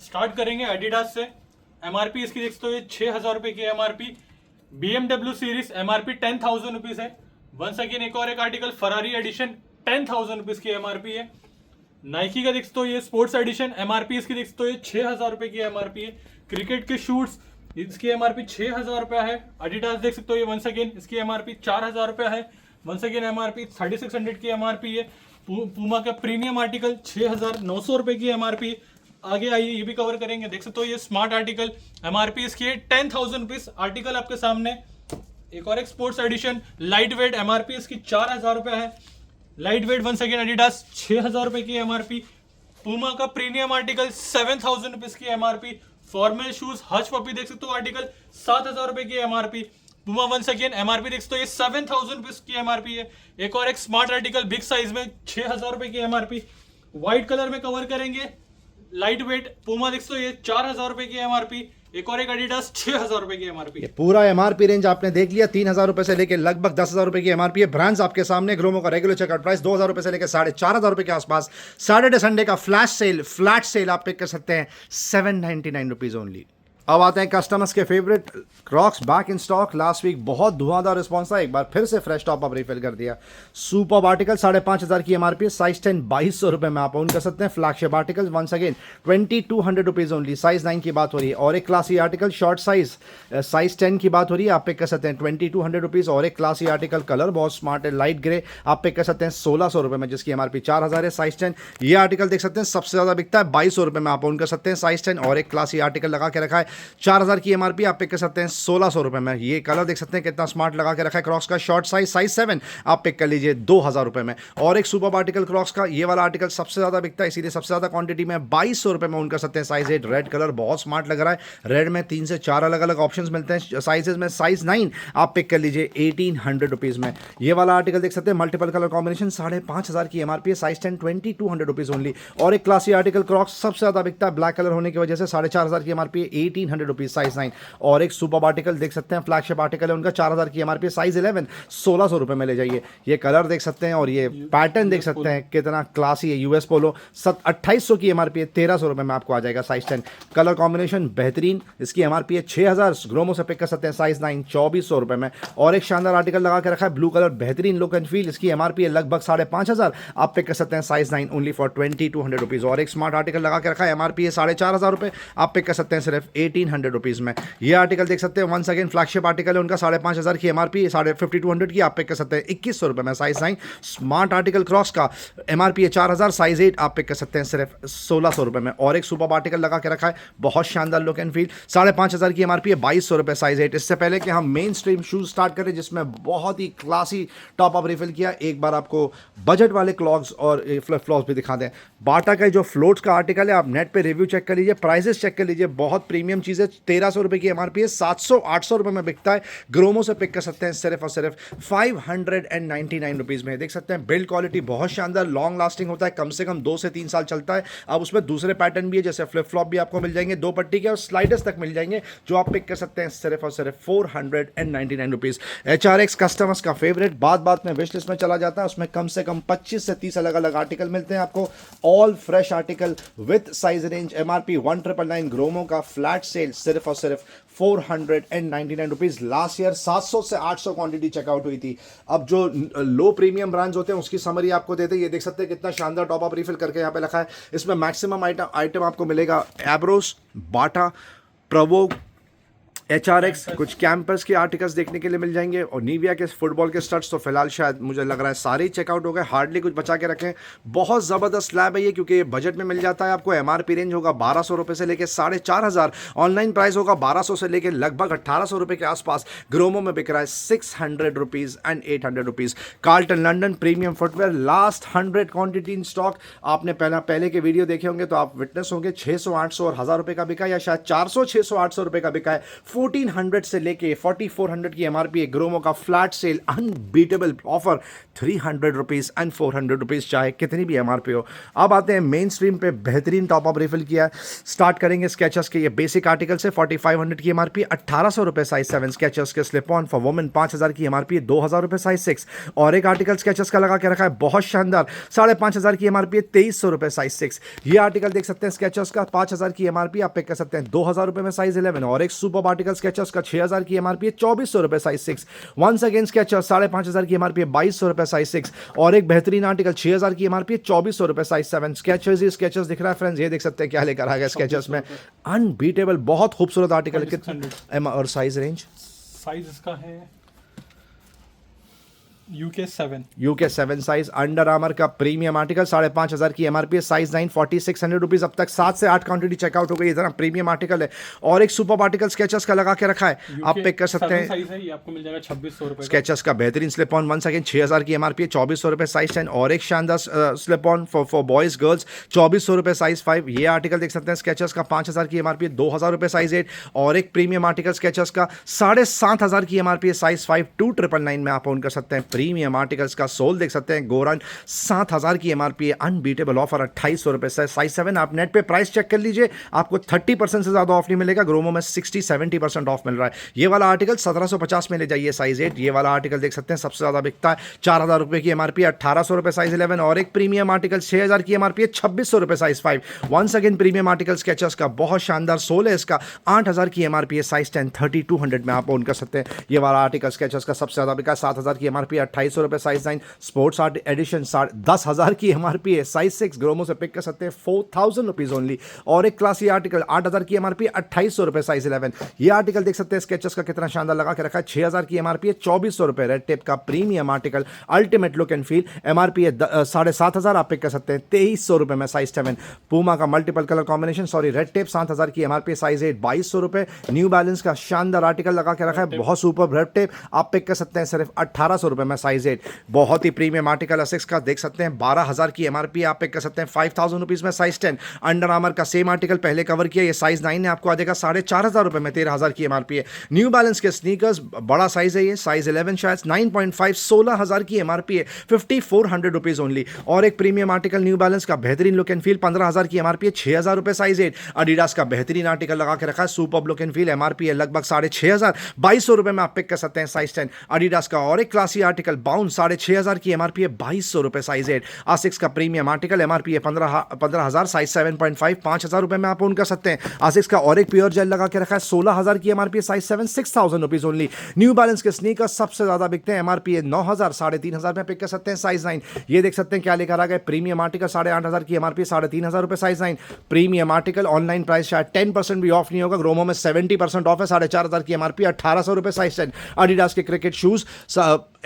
Start करेंगे Adidas से। MRP इसकी देख सकते हो, ये 6,000 रुपए की MRP. BMW series MRP 10,000 rupees है। वंस अगेन एक और एक आर्टिकल फरारी एडिशन 10,000 रुपीज की एमआरपी है। नाइकी का देख सकते हो, ये स्पोर्ट्स एडिशन एमआरपी इसकी देख सकते हो, ये 6,000 रुपए की एमआरपी है। क्रिकेट के शूट्स इसकी एमआरपी 6,000 रुपया है। एडिडास देख सकते हो, ये वंस अगेन इसकी एमआरपी 4,000 रुपया है। वंस अगेन एमआरपी 3600 की एमआरपी है। पूमा का प्रीमियम आर्टिकल 6,900 रुपए की एमआरपी। आगे आइए ये भी कवर करेंगे। देख सकते हो ये स्मार्ट आर्टिकल एमआरपी इसकी है 10,000 रुपीज। आर्टिकल आपके सामने। एक और एक sports edition light weight MRP इसकी 4,000 रुपया है। Light weight once again Adidas 6,000 रुपए की एमआरपी। पूमा का प्रीमियम आर्टिकल 7,000 रुपीज की MRP. Formal shoes Hush Puppies देख सकते हो, आर्टिकल 7,000 रुपए की MRP. Puma once again MRP देख सकते हो, ये 7,000 रुपीज की एमआरपी है। एक और एक स्मार्ट आर्टिकल बिग साइज में 6,000 रुपए की एमआरपी। व्हाइट कलर में कवर करेंगे। लाइट वेट पूमा देख सकते हो, ये 4,000 रुपए की एमआरपी। एक और एक एडिडास 6,000 रुपए की एमआरपी। ये पूरा एमआरपी रेंज आपने देख लिया। 3,000 रुपए से लेकर लगभग 10,000 रुपए की एमआरपी है। ब्रांड्स आपके सामने। ग्रोमो का रेगुलर चेकआउट प्राइस 2,000 रुपए से लेकर 4,500 रुपए के आसपास। सैटरडे संडे का फ्लैश सेल, फ्लैट सेल आप पिक कर सकते हैं 799 रुपीज ओनली। अब आते हैं कस्टमर्स के favourite Crocs back in stock. Last week बहुत धुआंधार रिस्पॉन्स था, एक बार फिर से फ्रेश टॉप अप रिफिल कर दिया। सुपर आर्टिकल 5,500 की एमआरपी, साइज 10 2,200 रुपए में आप ओन कर सकते हैं। Flagship article once again 2,200 rupees only. Size 9 की बात हो रही है। और एक classy article short size, size 10 की बात हो रही है, आप पिक कर सकते हैं 2,200 रुपीज। और एक क्लासी आर्टिकल कलर बहुत स्मार्ट है, लाइट ग्रे, आप पिक कर सकते हैं 1,600 रुपए में, जिसकी एमआरपी 4,000 है। साइज 10 ये आर्टिकल देख सकते हैं सबसे ज्यादा बिकता है, 2,200 रुपए में आप ओन कर सकते हैं साइज 10। और एक क्लासी आर्टिकल लगा के रखा है 4,000 की एमआरपी, आप पिक कर सकते हैं 1,600 रुपए में। ये कलर देख सकते हैं कितना स्मार्ट लगा के रखा है क्रॉक्स का, शॉर्ट साइज, साइज 7, आप पिक कर लीजिए 2,000 रुपए में। और एक सुपर आर्टिकल क्रॉक्स का, ये वाला आर्टिकल सबसे ज्यादा बिकता है, इसीलिए सबसे ज्यादा क्वांटिटी में 2,200 रुपए में ओन कर सकते हैं। साइज 8, रेड कलर बहुत स्मार्ट लग रहा है। रेड में 3 से 4 अलग अलग ऑप्शंस मिलते हैं साइजेस में। साइज 9 आप पिक कर लीजिए 1,800 रुपीज में। ये वाला आर्टिकल देख सकते हैं मल्टीपल कलर कॉम्बिनेशन, 5,500 की एमआरपी है। Size 10 2,200 rupees only. और एक क्लासी आर्टिकल क्रॉक्स सबसे ज्यादा बिकता है ब्लैक कलर होने की वजह से, 4,500 की एमआरपी है, 1,800 रुपीज साइज 9। और एक सुपर आर्टिकल देख सकते हैं फ्लैगशिप आर्टिकल है उनका, 4,000 की एमआरपी, साइज 11, 1,600 रुपए में ले जाइए। ये कलर देख सकते हैं और ये पैटर्न देख सकते हैं कितना क्लासी है। यूएस पोलो 2,800 की एमआरपी है, 1,300 रुपए में आपको आ जाएगा साइज 10। कलर कॉम्बिनेशन बेहतरीन, इसकी एमआरपी है 6,000। ग्रोमो से पिक कर सकते हैं साइज 9, 2,400 रुपए में। और एक शानदार आर्टिकल लगा के रखा है ब्लू कलर, बेहतरीन लुक एंड फील, इसकी एमआरपी है लगभग 5,500, आप पिक कर सकते हैं साइज 9 ओनली फॉर 2,200 रुपीज। और एक स्मार्ट आर्टिकल लगा के रखा है, एमआरपी है 4,500 रुपए, आप पिक कर सकते हैं सिर्फ 1,800 रुपीज में। ये आर्टिकल देख सकते हैं वंस अगेन फ्लैगशिप आर्टिकल है उनका, 5,500 की एमआरपी, 5,200 की, आप पिक कर सकते हैं 2,100 रुपए में साइज 9। स्मार्ट आर्टिकल क्रॉक्स का एमआरपी है 4,000, साइज 8, आप पिक कर सकते हैं सिर्फ 1,600 रुपए में। और एक सुपर आर्टिकल लगा के रखा है, बहुत शानदार लुक एंड फील, 5,500 की एमआरपी है, 2,200 रुपए साइज 8। इससे पहले कि हम मेन स्ट्रीम शूज स्टार्ट करें जिसमें बहुत ही क्लासी टॉप अप रिफिल किया, एक बार आपको बजट वाले क्लॉग्स और फ्लिप फ्लॉप्स भी दिखा दें। बाटा का जो फ्लोट्स का आर्टिकल है, आप नेट पे रिव्यू चेक कर लीजिए, प्राइसेस चेक कर लीजिए, बहुत प्रीमियम चीज़ है। 1,300 रुपए की एमआरपी है, 700-800 रुपए में बिकता है। ग्रोमो से पिक कर सकते हैं सिर्फ और सिर्फ 599 रुपीज में। देख सकते हैं बिल्ड क्वालिटी बहुत शानदार, लॉन्ग लास्टिंग होता है, कम से कम 2 से 3 साल चलता है। अब उसमें दूसरे पैटर्न भी है, जैसे फ्लिप फ्लॉप भी आपको मिल जाएंगे, 2 पट्टी के और स्लाइडर्स तक मिल जाएंगे, जो आप पिक कर सकते हैं सिर्फ और सिर्फ 499 रुपीज। HRX कस्टमर्स का फेवरेट, बात बात में विश लिस्ट में चला जाता है, उसमें कम से कम 25 से 30 अलग अलग आर्टिकल मिलते हैं आपको, all fresh article with size range. MRP 1,999, Gromo का फ्लैट सेल सिर्फ और सिर्फ 499 रुपीज। लास्ट ईयर 700 से 800 क्वांटिटी चेकआउट हुई थी। अब जो लो प्रीमियम ब्रांड्स होते हैं उसकी समरी आपको देते हैं, ये देख सकते हैं कितना शानदार टॉप अप रिफिल करके यहाँ पे लिखा है। इसमें मैक्सिमम आइटम आपको मिलेगा एब्रोस, बाटा, प्रवो, HRX, कुछ कैंपस के आर्टिकल्स देखने के लिए मिल जाएंगे। और नीविया के फुटबॉल के स्टड्स तो फिलहाल शायद मुझे लग रहा है सारे ही चेकआउट हो गए, हार्डली कुछ बचा के रखें। बहुत ज़बरदस्त स्लैब है ये, क्योंकि ये बजट में मिल जाता है आपको। एमआरपी रेंज होगा 1,200 रुपये से लेकर 4,500, ऑनलाइन प्राइस होगा 1,200 से लेकर लगभग 1,800 रुपये के आसपास। ग्रोमो में बिक रहा है 600 rupees and 800 rupees. Carlton London premium footwear, last 100 quantity in stock. आपने पहले के वीडियो देखे होंगे तो आप विटनेस होंगे, 600, 800 और 1,000 रुपये का बिका, या शायद 400, 600, 800 रुपये का बिका है। 1,400 से लेके 4,400 की एमआरपी है। ग्रोमो का flat cell unbeatable offer ₹300 and ₹400, चाहे कितनी भी MRP हो। अब आते हैं मेन स्ट्रीम पे, बेहतरीन टॉप अप रिफिल किया है। स्टार्ट करेंगे स्केचर्स के ये बेसिक आर्टिकल से, 4500 की MRP, ₹1800 साइज 7 स्केचर्स के स्लिप ऑन फॉर वुमेन, 5000 की MRP, ₹2000 साइज 6। और एक आर्टिकल स्केचर्स का लगा के रखा है बहुत शानदार, 5500 की MRP, ₹2300 साइज 6। ये आर्टिकल देख सकते हैं स्केचर्स का, 5000 की MRP, आप पिक कर सकते हैं ₹2000 में साइज 11। और एक सुपर आर्टिकल स्केचर्स का 6000 की MRP, ₹2400 size 6। Once again Skechers 5500 की MRP, ₹2200 साइज 6। और एक बेहतरीन आर्टिकल 6000 की MRP, ₹2400 साइज 7। स्केचर्स ही स्केचर्स दिख रहा है फ्रेंड्स, ये देख सकते हैं क्या लेकर आ गया स्केचर्स में, अनबीटेबल, बहुत खूबसूरत आर्टिकल। कितना और साइज रेंज? साइज इसका है UK 7 साइज, अंडर आर्मर का प्रीमियम आर्टिकल, 5500 की MRP, साइज 9, ₹4600। अब तक 7 से 8 क्वांटिटी चेकआउट हो गई, इतना प्रीमियम आर्टिकल है। और एक सुपर आर्टिकल स्केचर्स का लगा के रखा है, आप पिक कर सकते हैं। साइज है, ये आपको मिल जाएगा ₹2600 स्केचर्स का बेहतरीन स्लिप ऑन, वन सेकेंड, 6000 की MRP, ₹2400 साइज 10। और एक शानदार slip on for boys girls, ₹2400 size 5। ये आर्टिकल देख सकते हैं स्केचर्स का, 5000 की MRP, ₹2000 साइज 8। और एक प्रीमियम आर्टिकल स्केचर्स का 7500 की MRP, साइज 5, 2999 में आप ओन कर सकते हैं। प्रीमियम आर्टिकल्स का सोल देख सकते हैं, गोरन, 7000 की MRP, अनबीटेबल ऑफर, ₹2800 साइज 7। आप नेट पे प्राइस चेक कर लीजिए, आपको 30% से ज्यादा ऑफ नहीं मिलेगा, ग्रोमो में 60-70% ऑफ मिल रहा है। ये वाला आर्टिकल 1750 में ले जाइए, साइज 8। ये वाला आर्टिकल देख सकते हैं सबसे ज्यादा बिकता है, ₹4000 की MRP, ₹1800 साइज 11। और एक प्रीमियम आर्टिकल 6000 की MRP, ₹2600 size 5। Once again premium article Skechers का बहुत शानदार सोल है, इसका 8000 की MRP, साइज 10, 3200 में आप ओन कर सकते हैं। ये वाला आर्टिकल स्केचर्स का सबसे ज्यादा बिका, 7000 की MRP, ₹2800 size 9। Sports art edition 10,000 की MRP है, साइज 6, ग्रोमो से पिक कर सकते हैं, ₹4000 ओनली। और एक क्लासी आर्टिकल 8000 की MRP, ₹2800 साइज 11। ये आर्टिकल देख सकते हैं स्केचर्स का कितना शानदार लगा के रखा है, 6000 की MRP है, ₹2400। रेड टेप का premium article, ultimate look and feel, MRP है 7500, आप पिक कर सकते हैं, ₹2300 में, साइज 7। पूमा का multiple colour combination, sorry red tape, 7000 की MRP, साइज 8, ₹2200। न्यू बैलेंस का शानदार आर्टिकल लगा के रखा है, बहुत सुपर रेड टेप, आप पिक कर सकते हैं सिर्फ ₹1800 में, साइज 8। बहुत ही प्रीमियम आर्टिकल एसिक्स का देख सकते हैं, 12000 की MRP, आप पिक कर सकते हैं ₹5000 में, साइज 10। अंडर आर्मर का सेम आर्टिकल पहले कवर किया, ये साइज 9 है, आपको आ जाएगा ₹4500 में, 13000 की MRP है। न्यू बैलेंस के स्नीकर्स, बड़ा साइज है ये, साइज 11 शायद, 9.5, 16000 की MRP है, ₹5400 ओनली। और एक प्रीमियम आर्टिकल न्यू बैलेंस का बेहतरीन लुक एंड फील, 15000 की MRP है, ₹6000 साइज 8। एडिडास का बेहतरीन आर्टिकल लगा के रखा है, super look and feel, MRP है लगभग 6500, ₹2200 में आप पिक कर सकते हैं, साइज 10। एडिडास का और एक क्लासी आर्टिकल बाउंड, 6500 की MRP है, ₹2200 साइज 8। आसिक्स का प्रीमियम आर्टिकल, MRP है 15000, साइज 7.5, ₹5000 में आप ओन कर सकते हैं। आसिक्स का और एक प्योर जेल लगा के रखा है, 16000 की MRP, size 7, ₹6000 only. New balance के स्नीकर सबसे ज्यादा बिकते हैं, MRP है 9000, 3500 में पिक कर सकते हैं, साइज 9। ये देख सकते हैं क्या लेकर आ गए, प्रीमियम आर्टिकल, 8500 की MRP, ₹3500 size 9। Premium article online price शायद 10% भी ऑफ नहीं होगा, ग्रोमो में 70% ऑफ है, 4500 की MRP, ₹1800 साइज 10। एडिडास के क्रिकेट शूज,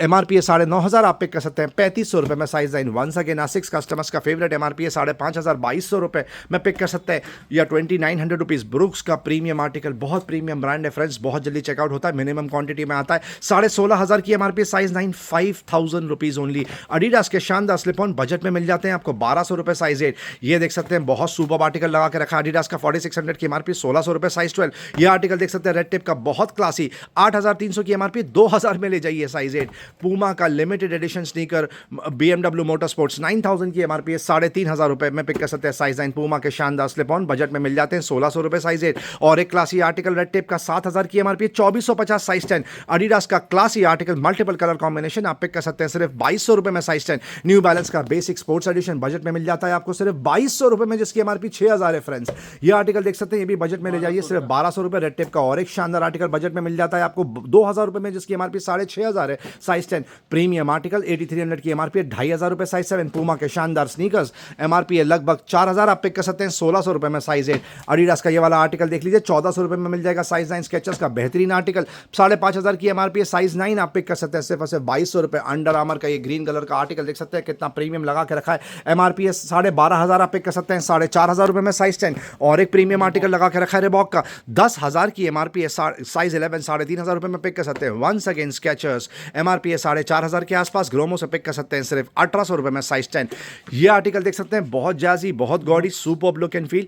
MRP है 9500, आप पिक कर सकते हैं, ₹3500 में, साइज 9। वंस अगेन आसिक्स कस्टमर्स का फेवरेट, MRP है 5500, ₹2200 में पिक कर सकते हैं, या ₹2900। ब्रुक्स का प्रीमियम आर्टिकल, बहुत प्रीमियम ब्रांड है फ्रेंड्स, बहुत जल्दी चेकआउट होता है, मिनिमम क्वांटिटी में आता है, 16500 की MRP, साइज 9, ₹5000 ओनली। एडिडास के शानदार स्लिप ऑन बजट में मिल जाते हैं आपको, ₹1200 साइज 8। ये देख सकते हैं बहुत सुपर आर्टिकल लगा के रखा, एडिडास का 4600 की MRP, ₹1600 साइज 12। ये आर्टिकल देख सकते हैं रेड टेप का, बहुत क्लासी, 8300 की MRP, 2000 में ले जाइए, साइज 8। पूमा का limited edition sneaker, BMW motorsports, 9000 की MRP है, ₹3500 में पिक कर सकते हैं, साइज 9। पूमा के शानदार स्लिप ऑन बजट में मिल जाते हैं, ₹1600 साइज 8। और एक क्लासी आर्टिकल रेड टेप का, 7000 की MRP, 2450, साइज 10। एडिडास का classy article multiple colour combination, आप पिक कर सकते हैं सिर्फ ₹2200 में, साइज 10। न्यू बैलेंस का बेसिक स्पोर्ट्स एडिशन बजट में मिल जाता है आपको सिर्फ ₹2200 में, जिसकी MRP 6000 है फ्रेंड्स। ये आर्टिकल देख सकते हैं, ये भी बजट में ले जाइए, सिर्फ ₹1200 रेड टेप का। और एक शानदार आर्टिकल बजट में मिल जाता है आपको ₹2000 में, जिसकी MRP 6500 है, साइज 10। प्रीमियम आर्टिकल 8300 की MRP, ₹2500 साइज 7। पूमा के शानदार स्नीकर्स, MRP है लगभग 4000, आप पिक कर सकते हैं, ₹1600 में, साइज 8। एडिडास का ये वाला आर्टिकल देख लीजिए, ₹1400 में मिल जाएगा, साइज 9। स्केचर्स का बेहतरीन आर्टिकल, 5500 की MRP, साइज 9, आप पिक कर सकते हैं सिर्फ ₹2200। अंडर आर्मर का ये ग्रीन कलर का आर्टिकल देख सकते हैं कितना प्रीमियम लगा के रखा है, MRP है 12500, आप पिक कर सकते हैं, ₹4500 में, साइज 10। और एक प्रीमियम आर्टिकल लगा के रखा है रिबॉक का, 10000 की MRP है, साइज 11, ₹3500 में पिक कर सकते हैं। वंस अगेन स्केचर्स, MRP है 4500 के आसपास, ग्रोमो से पिक कर सकते हैं सिर्फ ₹1800 में, साइज 10। ये आर्टिकल देख सकते हैं, बहुत जैजी, बहुत gaudy, superb look and feel,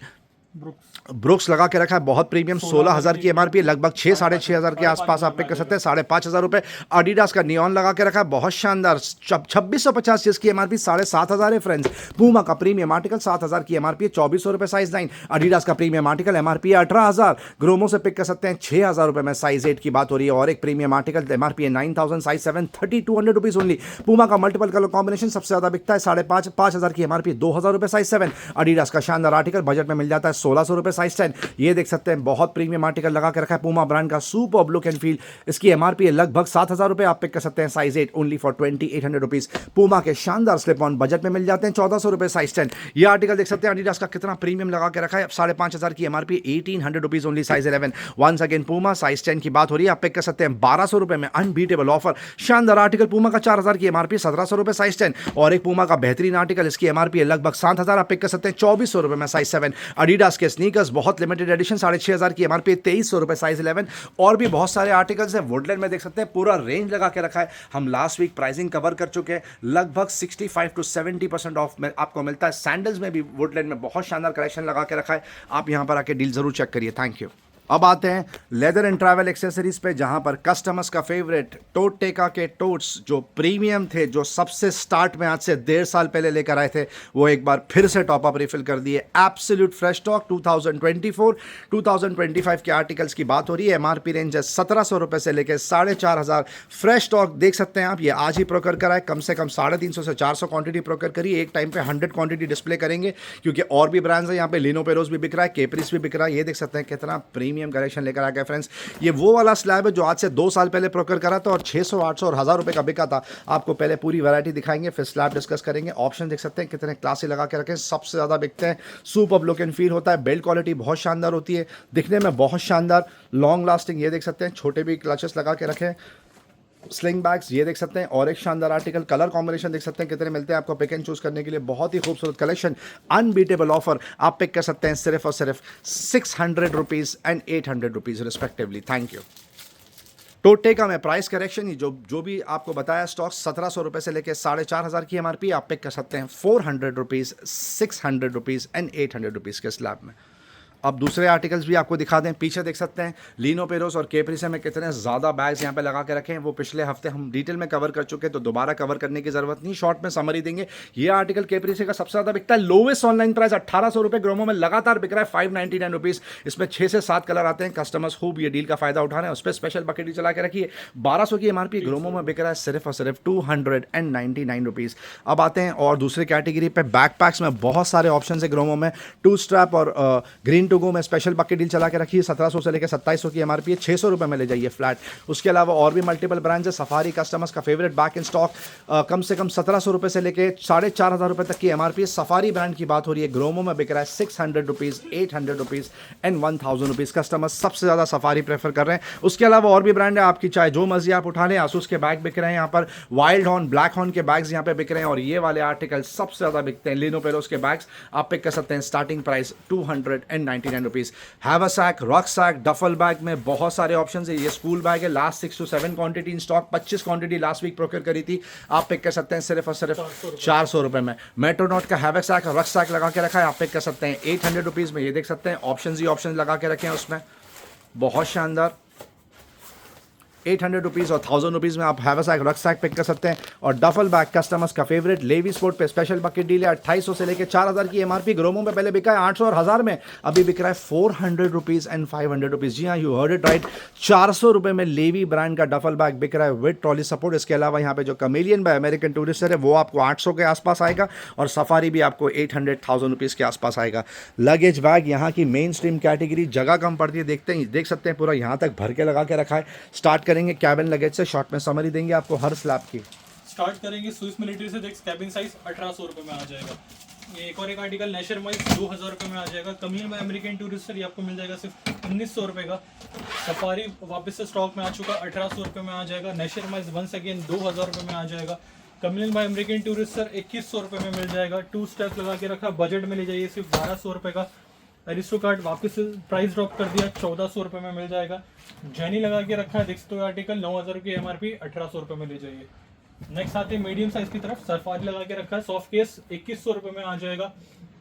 brooks लगा के रखा है, बहुत प्रीमियम, 16,000 की एमआरपी, लगभग 6-6,500 के आसपास आप पिक कर सकते हैं, 5,500 रुपए। एडिडास का नियॉन लगा के रखा है, बहुत शानदार, 2650 जिसकी एमआरपी 7,500 है फ्रेंड्स। पूमा का प्रीमियम आर्टिकल 7,000 की एमआरपी है, 2400 रुपए साइज 9। एडिडास का प्रीमियम आर्टिकल एमआरपी है 18,000, ग्रोमो से पिक कर सकते हैं 6,000 रुपए में, साइज 8 की बात हो रही है। और एक प्रीमियम आर्टिकल एमआरपी है 9,000, साइज 7, 3,200 रुपीज ओनली। पूमा का मल्टीपल कलर कॉम्बिनेशन सबसे ज्यादा बिकता है, 5,500 की एमआरपी, 2,000 रुपए साइज 7। एडिडास का शानदार आर्टिकल बजट में मिल जाता है 1,600 रुपए साइज 10। ये देख सकते हैं, बहुत प्रीमियम आर्टिकल लगा के रखा है पूमा ब्रांड का, सुपर लुक एंड फील। इसकी एमआरपी है लगभग 7,000 रुपए, आप पिक कर सकते हैं, size 8, only for 2,800 rupees. Puma के शानदार स्लिप ऑन बजट में मिल जाते हैं 1,400 रुपए साइज 10। ये आर्टिकल देख सकते हैं एडिडास का कितना प्रीमियम लगा के रखा है, 5,500 की MRP, 1,800 rupees only, size 11। Once again Puma size 10 की बात हो रही है, आप पिक कर सकते हैं 1,200 रुपए में, अनबीटेबल ऑफर। शानदार आर्टिकल पूमा का 4,000 की एमआरपी, 1,700 रुपए साइज 10। और एक पूमा का बेहतरीन आर्टिकल, इसकी एमआरपी है लगभग 7,000, आप पिक कर सकते हैं 2,400 रुपए में, साइज 7। एडिडास के स्नीकर्स बहुत लिमिटेड एडिशन, 6,500 की एमआरपी, 2,300 रुपए साइज 11। और भी बहुत सारे आर्टिकल्स हैं। वुडलैंड में देख सकते हैं पूरा रेंज लगा के रखा है, हम लास्ट वीक प्राइसिंग कवर कर चुके हैं, लगभग 65 to 70% ऑफ में आपको मिलता है। सैंडल्स में भी वुडलैंड में बहुत शानदार कलेक्शन लगा के रखा है, आप यहां पर आके डील जरूर चेक करिए। Thank you. अब आते हैं लेदर एंड ट्रैवल एक्सेसरीज पे, जहां पर कस्टमर्स का फेवरेट टोट टेका के टोट्स जो प्रीमियम थे, जो सबसे स्टार्ट में आज से 1.5 साल पहले लेकर आए थे, वो एक बार फिर से टॉप अप रिफिल कर दिए। एब्सोल्यूट फ्रेश स्टॉक 2024-2025 के आर्टिकल्स की बात हो रही है। एमआरपी रेंज है 1,700 रुपए से लेकर 4,500। फ्रेश स्टॉक देख सकते हैं आप, ये आज ही प्रोकर करा है, कम से कम 350 से 400 क्वांटिटी प्रोकर करी। एक टाइम पे 100 क्वांटिटी डिस्प्ले करेंगे, क्योंकि और भी ब्रांड्स हैं यहाँ पे, लिनो पेरोस भी बिक रहा है, केप्रिस भी बिक रहा है। ये देख सकते हैं कितना प्रीमियम कलेक्शन लेकर आ गए फ्रेंड्स। ये वो वाला स्लैब है जो आज से 2 साल पहले प्रोकर करा था और 600, 800 और 1,000 रुपए का बिका था। आपको पहले पूरी वैरायटी दिखाएंगे, फिर स्लैब डिस्कस करेंगे। ऑप्शन देख सकते हैं कितने क्लासी लगा के रखे, सबसे ज्यादा बिकते हैं। सुपर लुक एंड फील होता है, बेल्ट क्वालिटी बहुत शानदार होती है, दिखने में बहुत शानदार, लॉन्ग लास्टिंग। ये देख सकते हैं छोटे भी क्लचेस लगा के रखे हैं। स्लिंग बैग्स ये देख सकते हैं, और एक शानदार आर्टिकल, कलर कॉम्बिनेशन देख सकते हैं कितने मिलते हैं आपको पिक एंड चूज करने के लिए। बहुत ही खूबसूरत कलेक्शन, अनबीटेबल ऑफर, आप पिक कर सकते हैं सिर्फ और सिर्फ 600 rupees and 800 rupees respectively. Thank you. टोटेका में प्राइस करेक्शन ही जो भी आपको बताया, स्टॉक 1,700 रुपए से लेकर 4,500 की एमआरपी, आप पिक कर सकते हैं 400 रुपीज, 600 रुपीज एंड 800 रुपीज के स्लैब में। अब दूसरे आर्टिकल्स भी आपको दिखा दें, पीछे देख सकते हैं लिनो पेरोस और केप्रिस में कितने ज़्यादा बैग्स यहाँ पे लगा के रखे हैं। वो पिछले हफ्ते हम डिटेल में कवर कर चुके हैं, तो दोबारा कवर करने की जरूरत नहीं, शॉर्ट में समरी देंगे। ये आर्टिकल केप्रिस का सबसे ज़्यादा बिकता है, लोवेस्ट ऑनलाइन प्राइस 1,800 रुपये, ग्रोमो में लगातार बिक रहा है 599 रुपीज़। इसमें 6 से 7 कलर आते हैं, कस्टमर्स खूब ये डील का फायदा उठा रहे हैं। उस पर स्पेशल बकेट चला के रखिए। 1,200 की एमआरपी, ग्रोमो में बिक रहा है सिर्फ और सिर्फ 299 रुपीज़। अब आते हैं और दूसरी कैटेगरी पे, बैकपैक्स में बहुत सारे ऑप्शन है ग्रोमो में। 2 स्ट्रैप और ग्रीन टू गो में स्पेशल बकेट डील चला के रखिए, 1,700 से लेकर 2,700 की एमआरपी है, 600 रुपए में ले जाइए फ्लैट। उसके अलावा और भी मल्टीपल ब्रांड्स है। सफारी कस्टमर्स का फेवरेट बैक इन स्टॉक, कम से कम 1,700 रुपए से लेकर 4,500 रुपए तक की एमआरपी है। सफारी ब्रांड की बात हो रही है, ग्रोमो में बिक रहा है 600 rupees, 800 rupees and 1,000 rupees. Customers सबसे ज्यादा सफारी प्रेफर कर रहे हैं। उसके अलावा और भी ब्रांड है, आपकी चाहे जो मर्जी आप उठा लें। आसूस के बैग बिक रहे हैं यहाँ पर, वाइल्ड हॉर्न, ब्लैक हॉर्न के बैग्स यहाँ पे बिक रहे हैं। और ये वाले आर्टिकल सबसे ज्यादा बिकते हैं, लिनो पेरोस के बैग्स, आप पिक कर सकते हैं, starting price 299 rupees. Haversack, rucksack, duffel bag में बहुत सारे ऑप्शंस है। ये स्कूल बैग है, last 6 to 7 quantity in stock, 25 quantity last week procure करी थी, आप पिक कर सकते हैं सिर्फ और सिर्फ 400 रुपए में। मेट्रोनॉट का हैवरसैक, रॉकसैक लगा के रखा है, आप पिक कर सकते हैं 800 रुपीज में। ये देख सकते हैं ऑप्शंस ही ऑप्शंस लगा के रखे हैं उसमें, बहुत शानदार। 800 रुपीज़ और 1,000 रुपीज़ में आप हैवरसैक, रॉकसैक पिक कर सकते हैं। और डफल बैग कस्टमर्स का फेवरेट, लेवी स्पोर्ट पे स्पेशल बकेट डील है, 2,800 से लेकर 4,000 की एमआरपी। ग्रोमो में पहले बिका है 800 और 1,000 में, अभी बिक रहा है 400 रुपीज़ एंड 500 रुपीज़। जी हाँ, यू हर्ड इट राइट, 400 रुपये में लेवी ब्रांड का डफल बैग बिक रहा है विद ट्रॉली सपोर्ट। इसके अलावा यहाँ पे जो कमेलियन बाय अमेरिकन टूरिस्टर है, वो आपको 800 के आसपास आएगा, और सफारी भी आपको 800,000 रुपीज़ के आसपास आएगा। लगेज बैग यहाँ की मेन स्ट्रीम कैटेगरी, जगह कम पड़ती है, देखते हैं, देख सकते हैं पूरा यहाँ तक भर के लगा के रखा है। स्टार्ट करेंगे कैबिन लगेज से, शॉर्ट में समरी देंगे आपको हर स्लैब की। स्टार्ट करेंगे स्विस मिलिट्री से, देख कैबिन साइज 1,800 रुपये में आ जाएगा। ये एक और एक आर्टिकल नेशर माइज 2,000 रुपये में आ जाएगा। कमील में अमेरिकन टूरिस्टर, ये आपको मिल जाएगा सिर्फ 1,900 रुपये का। सफारी वापस से स्टॉक में आ चुका, 1,800 रुपये में आ जाएगा। नेशर माइज वंस अगेन 2,000 रुपये में आ जाएगा। कमील में अमेरिकन टूरिस्टर 2,100 रुपये में मिल जाएगा। 2 स्टेप लगा के रखा, बजट में ले जाइए सिर्फ 1,200 रुपये का। अरिस्टोकार्ट वापस से प्राइस ड्रॉप कर दिया, 1,400 रुपये में मिल जाएगा। जैनी लगा के रखा है, देख सकते हो आर्टिकल 9,000 की एमआरपी, 1,800 रुपये में ले जाइए। नेक्स्ट आते हैं मीडियम साइज की तरफ, सफारी लगा के रखा है, सॉफ्ट केस 2100 रुपए में आ जाएगा।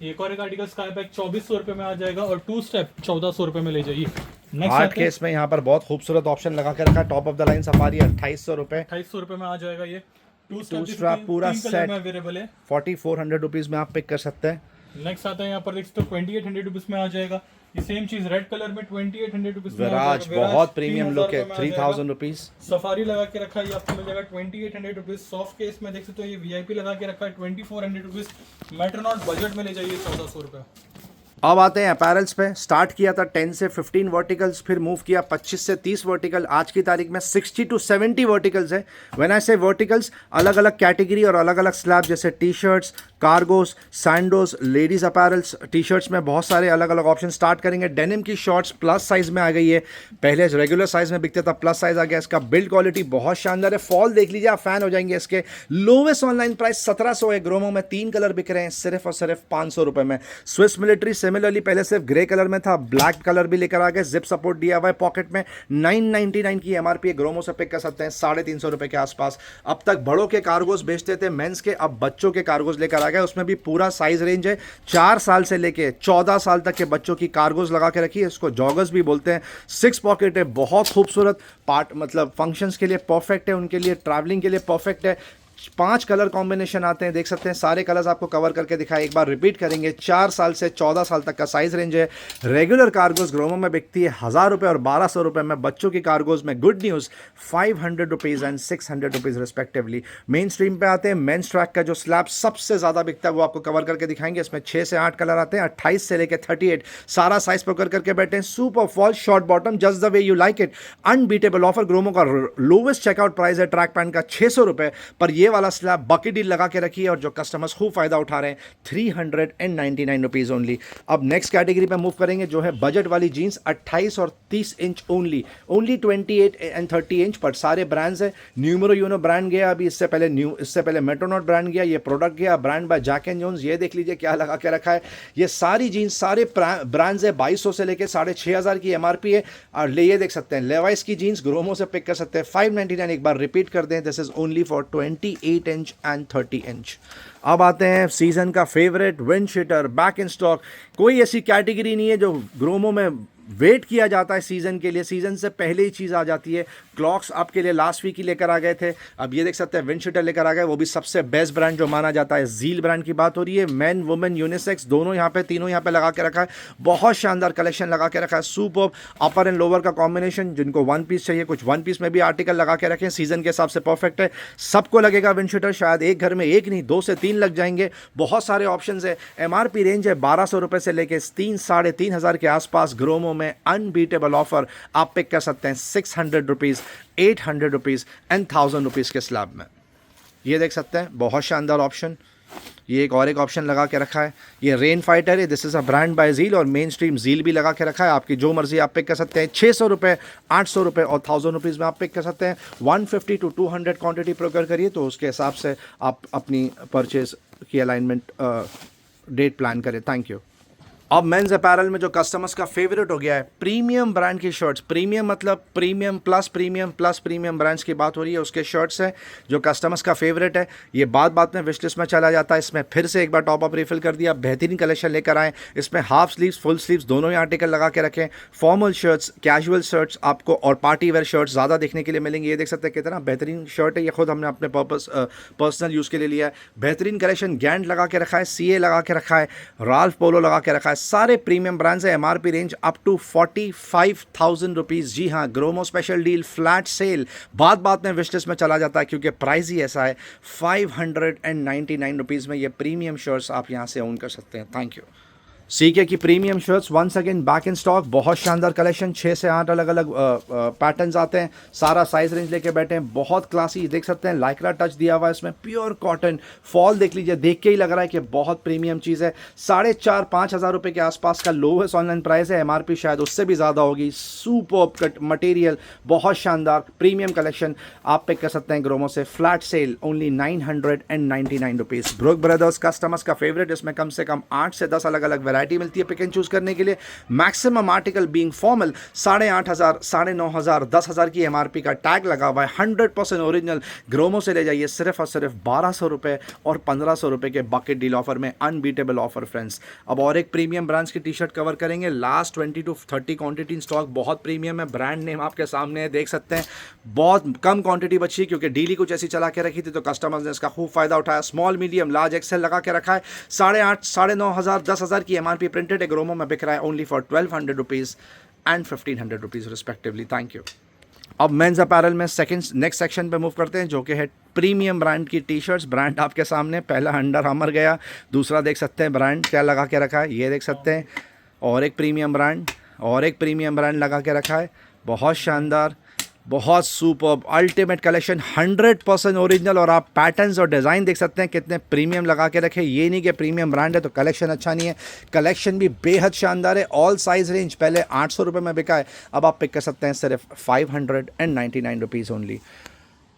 एक और एक आर्टिकल स्काई बैग 2400 रुपए में आ जाएगा और 2 स्टेप 1400 रुपए में ले जाइए। नेक्स्ट हार्ड केस में यहाँ पर बहुत खूबसूरत ऑप्शन लगा के रखा है, top of the line safari 2800 रुपए, 2800 रुपए में आ जाएगा ये। टू स्ट्रैप पूरा सेट अवेलेबल है, 4400 रुपीज में आप पिक कर सकते हैं। नेक्स्ट आता है यहाँ पर देख सकते हो 2800 रुपीज में आ जाएगा। ये सेम चीज रेड कलर में 2800 रुपीज में विराज बहुत प्रीमियम लुक है, 3000 रुपीज। सफारी लगा के रखा है, ये आपको मिल जाएगा 2800 रुपीज। सॉफ्ट केस में देख सकते हो ये वीआईपी लगा के रखा है 2400 रुपीज। मेट्रोनॉट बजट में ले जाइए 1400 रुपए। अब आते हैं अपैरल्स पे। स्टार्ट किया था 10 से 15 वर्टिकल्स, फिर मूव किया 25 से 30 वर्टिकल, आज की तारीख में 60 to 70 वर्टिकल्स है। व्हेन आई से वर्टिकल्स, अलग अलग कैटेगरी और अलग अलग स्लैब, जैसे T shirts, cargos, sandos, ladies apparels. T shirts में बहुत सारे अलग अलग ऑप्शन। स्टार्ट करेंगे डेनिम की शॉर्ट्स, प्लस साइज में आ गई है। पहले रेगुलर साइज में बिकते था, प्लस साइज आ गया। इसका बिल्ड क्वालिटी बहुत शानदार है, फॉल देख लीजिए, आप फैन हो जाएंगे इसके। लोवेस्ट ऑनलाइन प्राइस 1700 है। ग्रोमो में 3 कलर बिक रहे हैं सिर्फ और सिर्फ 500 रुपए में। स्विस मिलिट्री सिमिलरली पहले सिर्फ ग्रे कलर में था, ब्लैक कलर भी लेकर आ गए, जिप सपोर्ट दिया हुआ है पॉकेट में। 999 की एमआरपी है, ग्रोमो से पिक कर सकते हैं 350 रुपए के आसपास। अब तक बड़ों के कार्गोस बेचते थे मेंस के, अब बच्चों के कार्गोस लेकर आ गए। उसमें भी पूरा साइज रेंज है, 4 साल से लेके 14 साल तक के बच्चों की कार्गोस लगा के रखी है। इसको जॉगर्स भी बोलते हैं। 6 पॉकेट है, बहुत खूबसूरत पार्ट, मतलब फंक्शंस के लिए परफेक्ट है, उनके लिए ट्रैवलिंग के लिए परफेक्ट है। 5 कलर कॉम्बिनेशन आते हैं, देख सकते हैं। सारे कलर्स आपको कवर करके दिखाए, एक बार रिपीट करेंगे। 4 साल से 14 साल तक का साइज रेंज है। रेगुलर कार्गोस ग्रोमो में बिकती है 1000 रुपये और 1200 रुपये में। बच्चों की कार्गोस में good news 500 rupees and 600 rupees respectively. Main stream पे आते हैं। मेंस ट्रैक का जो स्लैब सबसे ज़्यादा बिकता है वो आपको कवर करके दिखाएंगे। इसमें 6 से 8 कलर आते हैं, 28 से लेकर 38, सारा साइज पकड़ करके बैठे हैं। Super fall short bottom, just the way you like it. Unbeatable offer. Gromo का लोवेस्ट चेकआउट प्राइस है ट्रैक पैंट का 600 रुपये, पर ये वाला स्लैब बकेट डील लगा के रखी है और जो कस्टमर्स खूब फायदा उठा रहे हैं 399 रुपीज़ ओनली। अब नेक्स्ट कैटेगरी पे मूव करेंगे, जो है बजट वाली जीन्स 28 और 30 इंच ओनली 28 एंड 30 इंच, पर सारे ब्रांड्स है। न्यूमरो यूनो ब्रांड गया अभी, इससे पहले मेट्रोनॉट ब्रांड गया, ये प्रोडक्ट गया brand by Jack and Jones. ये देख लीजिए क्या लगा के रखा है। ये सारी जीन्स सारे ब्रांड्स है, 2200 से लेकर 6500 की एमआरपी है। और ये देख सकते हैं लेवाइस की जीन्स ग्रोमो से पिक कर सकते हैं 599। एक बार रिपीट कर दें, this is only for 28 inch and 30 inch. अब आते हैं सीजन का favourite, wind cheater back in stock. कोई ऐसी कैटेगरी नहीं है जो ग्रोमो में वेट किया जाता है सीजन के लिए, सीजन से पहले ही चीज़ आ जाती है। क्लॉक्स आपके लिए लास्ट वीक ही लेकर आ गए थे, अब ये देख सकते हैं विंड शीटर लेकर आ गए, वो भी सबसे बेस्ट ब्रांड जो माना जाता है। जील ब्रांड की बात हो रही है। मैन वुमेन यूनिसेक्स दोनों यहाँ पे, तीनों यहाँ पे लगा के रखा है। बहुत शानदार कलेक्शन लगा के रखा है। सुपर अपर एंड लोअर का कॉम्बिनेशन। जिनको 1 पीस चाहिए, कुछ 1 पीस में भी आर्टिकल लगा के रखे, सीजन के हिसाब से परफेक्ट है। सबको लगेगा विंड शीटर, शायद एक घर में एक नहीं 2 से 3 लग जाएंगे। बहुत सारे ऑप्शन है। एमआरपी रेंज है 1200 रुपये से लेकर 3 साढ़े 3000 के आसपास। ग्रोमो में अनबीटेबल ऑफर आप पिक कर सकते हैं 600 रुपीज़, 800 रुपीज़ एंड 1000 रुपीज़ के स्लैब में। ये देख सकते हैं बहुत शानदार ऑप्शन। ये एक ऑप्शन लगा के रखा है, ये रेन फाइटर है, this is a brand by Zeal, और मेन स्ट्रीम जील भी लगा के रखा है। आपकी जो मर्जी आप पिक कर सकते हैं। 600 रुपये, 800 रुपये और 1000 रुपीज़ में आप पिक कर सकते हैं। 150 to 200 क्वांटिटी प्रोक्योर करिए तो उसके हिसाब से आप अपनी परचेज की अलाइनमेंट डेट प्लान करें। Thank you. अब मेंस अपैरल में जो कस्टमर्स का फेवरेट हो गया है, प्रीमियम ब्रांड की शर्ट्स। प्रीमियम मतलब प्रीमियम प्लस प्रीमियम ब्रांड्स की बात हो रही है, उसके शर्ट्स हैं जो कस्टमर्स का फेवरेट है। ये बात में विश लिस्ट में चला जाता है। इसमें फिर से एक बार टॉप अप रिफिल कर दिया, बेहतरीन कलेक्शन लेकर आए। इसमें हाफ स्लीव्स, फुल स्लीव्स दोनों ही आर्टिकल लगा के रखें। फॉर्मल शर्ट्स, कैजुअल शर्ट्स आपको और पार्टी वेयर शर्ट्स ज़्यादा देखने के लिए मिलेंगे। ये देख सकते हैं कितना बेहतरीन शर्ट है, ये खुद हमने अपने पर्सनल यूज़ के लिए लिया है। बेहतरीन कलेक्शन। गैंड लगा के रखा है, CA लगा के रखा है, राल्फ पोलो लगा के रखा है। सारे प्रीमियम ब्रांड्स है। MRP range up to 45,000 rupees. जी हाँ, Gromo special deal, flat sale. बात में विश लिस्ट में चला जाता है क्योंकि प्राइस ही ऐसा है। 599 रुपीज़ में ये प्रीमियम शर्ट्स आप यहाँ से ओन कर सकते हैं। Thank you. सीके की premium shirts once again back in stock. बहुत शानदार कलेक्शन, 6 से 8 अलग अलग पैटर्न्स आते हैं। सारा साइज रेंज लेके बैठे हैं, बहुत क्लासी। देख सकते हैं लाइक्रा टच दिया हुआ है इसमें, प्योर कॉटन। फॉल देख लीजिए, देख के ही लग रहा है कि बहुत प्रीमियम चीज़ है। 4,500-5,000 रुपये के आसपास का लोवेस्ट ऑनलाइन प्राइस है। एमआरपी शायद उससे भी ज़्यादा होगी। सुपर कट मटेरियल, बहुत शानदार प्रीमियम कलेक्शन आप पिक कर सकते हैं ग्रोमो से। Flat sale only 999 rupees. Brooks Brothers customers का फेवरेट, इसमें कम से कम 8 से 10 अलग अलग वैरायटी वैरायटी मिलती है पिक एंड चूज़ करने के लिए। मैक्सिमम आर्टिकल बीइंग फॉर्मल 8,500, 9,500, 10,000 की MRP का टैग लगा हुआ है। 100% ओरिजिनल ग्रोमो से ले जाइए सिर्फ और सिर्फ 1,200 रुपये और 1,500 रुपये के बकेट डील ऑफर में। Unbeatable offer friends. अब और एक प्रीमियम ब्रांड्स की टी शर्ट कवर करेंगे। Last 20 to 30 quantity in stock, बहुत प्रीमियम है, ब्रांड नेम आपके सामने है, देख सकते हैं। बहुत कम क्वांटिटी बची क्योंकि डीली कुछ ऐसी चला के रखी थी तो कस्टमर्स ने इसका खूब फायदा उठाया। स्मॉल, मीडियम, लार्ज, एक्सेल लगा के रखा है। 8,500, 9,500, 10,000 की MRP प्रिंटेड है, ग्रोमो में बिक रहा है only for 1,200 rupees and 1,500 rupees respectively. Thank you. अब मेंस अपैरल में नेक्स्ट सेक्शन पे मूव करते हैं जो कि है प्रीमियम ब्रांड की टी शर्ट्स। ब्रांड आपके सामने, पहला अंडर आर्मर गया, दूसरा देख सकते हैं ब्रांड क्या लगा के रखा है, ये देख सकते हैं। और एक प्रीमियम ब्रांड लगा के रखा है, बहुत शानदार, बहुत सुपर्ब, अल्टीमेट कलेक्शन, 100% ओरिजिनल। और आप पैटर्न्स और डिज़ाइन देख सकते हैं कितने प्रीमियम लगा के रखे। ये नहीं कि प्रीमियम ब्रांड है तो कलेक्शन अच्छा नहीं है, कलेक्शन भी बेहद शानदार है। ऑल साइज़ रेंज पहले 800 रुपये में बिका है, अब आप पिक कर सकते हैं सिर्फ 599 rupees only.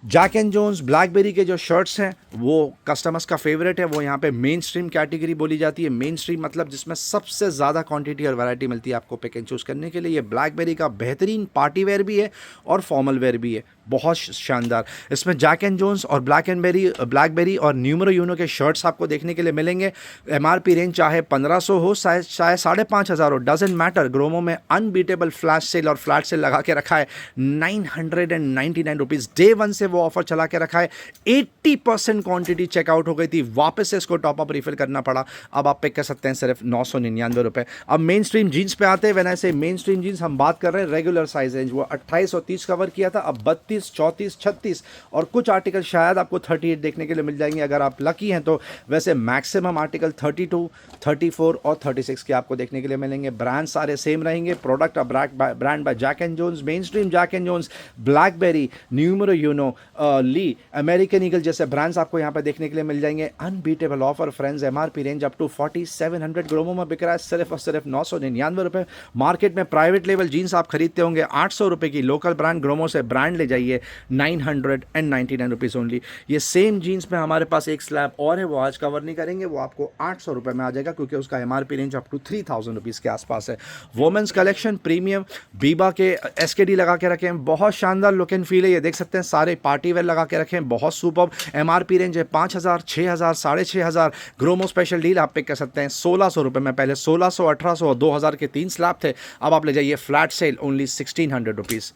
Jack and Jones BlackBerry के जो शर्ट्स हैं वो कस्टमर्स का फेवरेट है। वो यहाँ पे मेन स्ट्रीम कैटेगरी बोली जाती है। मेन स्ट्रीम मतलब जिसमें सबसे ज़्यादा क्वांटिटी और वैरायटी मिलती है आपको पिक एंड चूज़ करने के लिए। ये ब्लैकबेरी का बेहतरीन पार्टी वेयर भी है और फॉर्मल वेयर भी है, बहुत शानदार। इसमें जैक एंड जोन्स और ब्लैकबेरी और न्यूमरो यूनो के शर्ट्स आपको देखने के लिए मिलेंगे। MRP रेंज चाहे 1,500 हो चाहे 5,500 हो, डजेंट मैटर। ग्रोमो में अनबीटेबल फ्लैश सेल और फ्लैट सेल लगा के रखा है 999 रुपीज़। डे 1 से वो ऑफर चला के रखा है। 80% क्वांटिटी चेकआउट हो गई थी, वापस से इसको टॉप अप रिफिल करना पड़ा। अब आप पिक कर सकते हैं सिर्फ 999 रुपये। अब मेन स्ट्रीम जीन्स पे आते हैं। वैन ऐसे मेन स्ट्रीम जीन्स हम बात कर रहे हैं रेगुलर साइज रेंज, वो 28 और 30 कवर किया था, अब 32, 34, 36 और कुछ आर्टिकल शायद आपको 38 देखने के लिए मिल जाएंगे अगर आप लकी हैं तो। वैसे मैक्सिमम आर्टिकल 32, 34 और 36 के आपको देखने के लिए मिलेंगे। ब्रांड सारे सेम रहेंगे। Product brand by Jack and Jones, mainstream Jack and Jones, BlackBerry, Numero Uno, Lee, American Eagle जैसे ब्रांड्स आपको यहाँ पे देखने के लिए मिल जाएंगे। Unbeatable offer friends. MRP range up to 4,700, Gromo में बिक रहा है सिर्फ और सिर्फ 999 रुपये। मार्केट में प्राइवेट लेवल जीन्स आप खरीदते होंगे 800 रुपये की, लोकल ब्रांड ग्रोमो से ब्रांड ले जाइए 999 रुपीज़ ओनली। ये सेम जीन्स में हमारे पास एक स्लैब और है, वो आज कवर नहीं करेंगे, वो आपको 800 रुपये में आ जाएगा क्योंकि उसका MRP range up to 3,000 rupees के आसपास है। वोमेंस कलेक्शन प्रीमियम बीबा के SKD लगा के रखे हैं, बहुत शानदार लुक एंड फील है। ये देख सकते हैं सारे पार्टी वेयर लगा के रखे हैं, बहुत सुपर्ब। MRP रेंज है 5,000, 6,000, 6,500। ग्रोमो स्पेशल डील आप पिक कर सकते हैं 1,600 रुपये में। पहले 1,600, 1,800 और 2,000 के 3 स्लैब थे, अब आप ले जाइए flat sale only 1,600 rupees.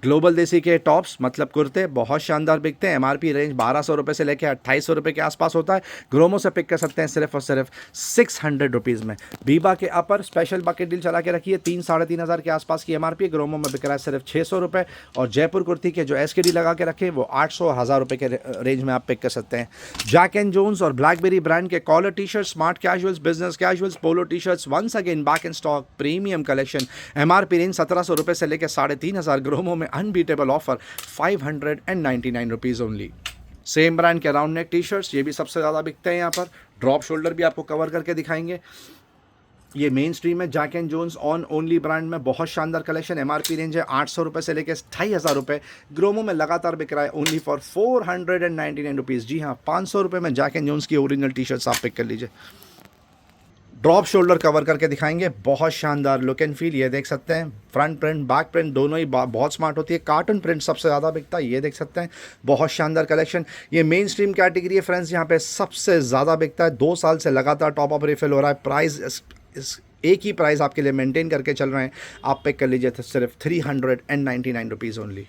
Global देसी के टॉप्स मतलब कुर्ते बहुत शानदार बिकते हैं। MRP रेंज 1,200 रुपये से लेकर 2,800 रुपये के आसपास होता है। ग्रोमो से पिक कर सकते हैं सिर्फ और सिर्फ 600 रुपीज़ में। बीबा के अपर स्पेशल बकेट डील चला के रखिए, 3-3,500 के आसपास की MRP, ग्रोमो में बिक रहा है सिर्फ 600 रुपये। और जयपुर कुर्ती के जो SKD लगा के रखे वो 800 और 1,000 रुपये के रेंज में आप पिक कर सकते हैं। जैक एंड जोन्स और ब्लैकबेरी ब्रांड के collar T shirt, smart casuals, business casuals, polo T shirts once again back in stock, premium collection. MRP range 1,700 रुपये से लेकर 3,500, ग्रोमो में unbeatable offer 599 rupees only. Same brand के round neck T shirts, ये भी सबसे ज़्यादा बिकते हैं यहाँ पर। ड्रॉप शोल्डर भी आपको कवर करके दिखाएंगे। ये मेन स्ट्रीम है Jack and Jones on only brand में, बहुत शानदार कलेक्शन। MRP रेंज है 800 रुपये से लेकर 2,500 रुपये। ग्रोमो में लगातार बिक रहा है ओनली फॉर 499 रुपीज़। जी हाँ, 500 रुपये में जैक एंड जोन्स की ओरिजिनल टी शर्ट्स आप पिक कर लीजिए। ड्रॉप शोल्डर कवर करके दिखाएंगे, बहुत शानदार लुक एंड फील। ये देख सकते हैं फ्रंट प्रिंट बैक प्रिंट दोनों ही बहुत स्मार्ट होती है। कार्टन प्रिंट सबसे ज़्यादा बिकता है, ये देख सकते हैं बहुत शानदार कलेक्शन। ये मेन स्ट्रीम कैटेगरी है फ्रेंड्स, यहाँ पे सबसे ज़्यादा बिकता है। 2 साल से लगातार टॉप अप रिफिल हो रहा है। प्राइस एक ही प्राइस आपके लिए मेंटेन करके चल रहे हैं, आप पिक कर लीजिए सिर्फ 399 रुपीज़ ओनली।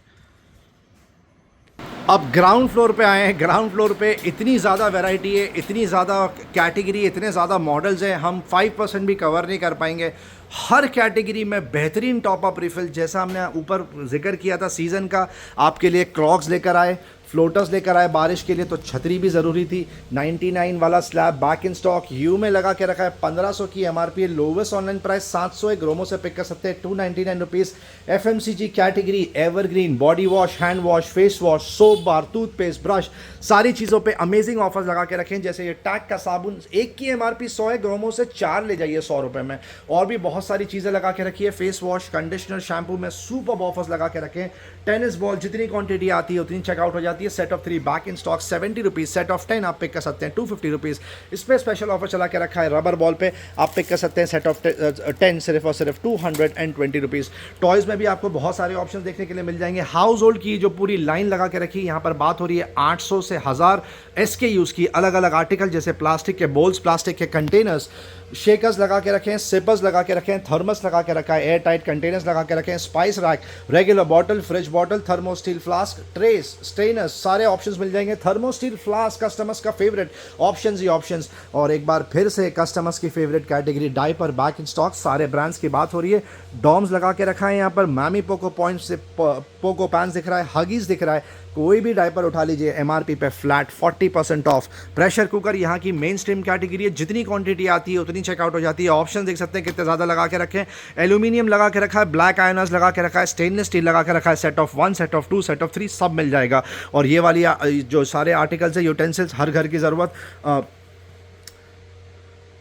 अब ग्राउंड फ्लोर पे आए हैं। ग्राउंड फ्लोर पे इतनी ज़्यादा वैरायटी है, इतनी ज़्यादा कैटेगरी, इतने ज़्यादा मॉडल्स हैं, हम 5% भी कवर नहीं कर पाएंगे। हर कैटेगरी में बेहतरीन टॉप अप रिफिल, जैसा हमने ऊपर जिक्र किया था सीज़न का, आपके लिए क्रॉक्स लेकर आए, फ्लोटर्स लेकर आए बारिश के लिए, तो छतरी भी ज़रूरी थी। 99 वाला slab back in stock, you में लगा के रखा है। 1,500 की MRP है, लोवेस्ट ऑनलाइन प्राइस 700 है। ग्रोमो से पिक कर सकते हैं 299 rupees. FMCG category, evergreen, body wash, hand wash, face wash, soap bar, toothpaste, brush, सारी चीज़ों पे अमेजिंग ऑफर्स लगा के रखें। जैसे ये टैग का साबुन, एक की MRP 100 है, ग्रोमो से 4 ले जाइए 100 रुपये में। और भी बहुत सारी चीज़ें लगा के रखिए। फेस वॉश, कंडीशनर, शैम्पू में सुपर ऑफर्स लगा के रखें। टेनिस बॉल जितनी क्वांटिटी आती है उतनी चेकआउट हो जाती है। आती है, set of 3 back in stock 70 rupees, set of 10 आप पिक कर सकते हैं 250 रुपीज़। इस पर स्पेशल ऑफर चला के रखा है, रबर बॉल पे आप पिक कर सकते हैं सेट ऑफ 10 सिर्फ और सिर्फ 220 रुपीज़। टॉयज़ में भी आपको बहुत सारे ऑप्शन देखने के लिए मिल जाएंगे। हाउस होल्ड की जो पूरी लाइन लगा के रखी है, यहाँ पर बात हो रही है 800 से 1000 SKUs की, अलग अलग आर्टिकल जैसे प्लास्टिक के बोल्स, प्लास्टिक के कंटेनर्स, शेकर्स लगा के रखे हैं, सिपर्स लगा के रखे हैं, थर्मस लगा के रखा है, एयर टाइट कंटेनर्स लगा के रखे हैं, spice rack, regular bottle, fridge bottle, thermo steel flask, trace, strainers, सारे ऑप्शंस मिल जाएंगे। थर्मो स्टील फ्लास्क कस्टमर्स का फेवरेट, ऑप्शंस ही ऑप्शंस। और एक बार फिर से कस्टमर्स की favourite category diaper back in stock, सारे ब्रांड्स की बात हो रही है। डॉम्स लगा के रखा है यहाँ पर, मैमी पोको पॉइंट से पोको पैंस दिख रहा है, हगीज दिख रहा है, कोई भी डायपर उठा लीजिए MRP पे फ्लैट 40% ऑफ। प्रेशर कुकर यहाँ की मेन स्ट्रीम कैटेगरी है, जितनी क्वांटिटी आती है उतनी चेकआउट हो जाती है। ऑप्शन देख सकते हैं कितने ज़्यादा लगा के रखे हैं। एल्यूमिनियम लगा के रखा है, ब्लैक आयनर्स लगा के रखा है, स्टेनलेस स्टील लगा के रखा है, set of 1, set of 2, set of 3 सब मिल जाएगा। और ये वाली जो सारे आर्टिकल्स है, यूटेंसिल्स, हर घर की ज़रूरत,